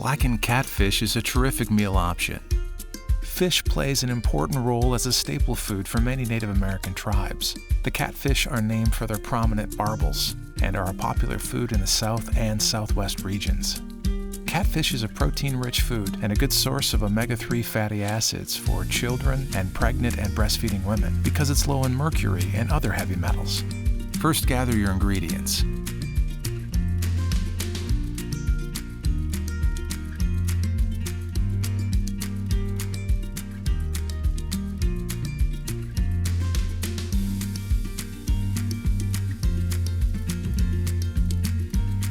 Blackened catfish is a terrific meal option. Fish plays an important role as a staple food for many Native American tribes. The catfish are named for their prominent barbels and are a popular food in the South and Southwest regions. Catfish is a protein-rich food and a good source of omega-3 fatty acids for children and pregnant and breastfeeding women because it's low in mercury and other heavy metals. First, gather your ingredients.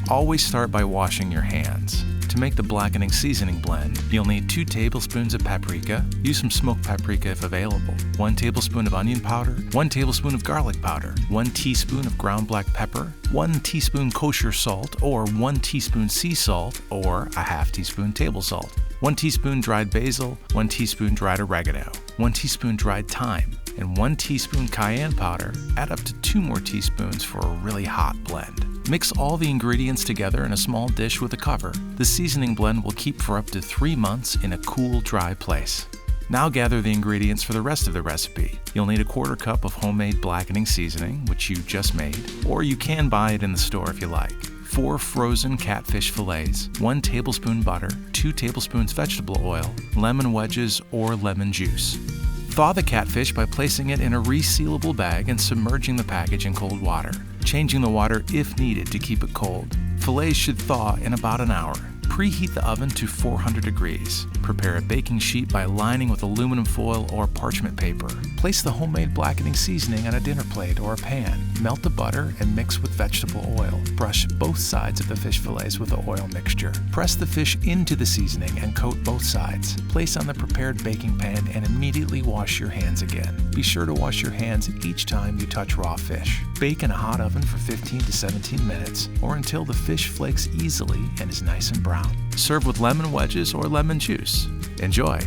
Always start by washing your hands. To make the blackening seasoning blend, you'll need 2 tablespoons of paprika. Use some smoked paprika if available. 1 tablespoon of onion powder, 1 tablespoon of garlic powder, 1 teaspoon of ground black pepper, 1 teaspoon kosher salt or 1 teaspoon sea salt or a half teaspoon table salt, 1 teaspoon dried basil, 1 teaspoon dried oregano, 1 teaspoon dried thyme, and 1 teaspoon cayenne powder. Add up to 2 more teaspoons for a really hot blend. Mix all the ingredients together in a small dish with a cover. The seasoning blend will keep for up to 3 months in a cool, dry place. Now gather the ingredients for the rest of the recipe. You'll need a 1/4 cup of homemade blackening seasoning, which you just made, or you can buy it in the store if you like. 4 frozen catfish fillets, 1 tablespoon butter, 2 tablespoons vegetable oil, lemon wedges or lemon juice. Thaw the catfish by placing it in a resealable bag and submerging the package in cold water, changing the water if needed to keep it cold. Fillets should thaw in about an hour. Preheat the oven to 400 degrees. Prepare a baking sheet by lining with aluminum foil or parchment paper. Place the homemade blackening seasoning on a dinner plate or a pan. Melt the butter and mix with vegetable oil. Brush both sides of the fish fillets with the oil mixture. Press the fish into the seasoning and coat both sides. Place on the prepared baking pan and immediately wash your hands again. Be sure to wash your hands each time you touch raw fish. Bake in a hot oven for 15 to 17 minutes or until the fish flakes easily and is nice and brown. Serve with lemon wedges or lemon juice. Enjoy!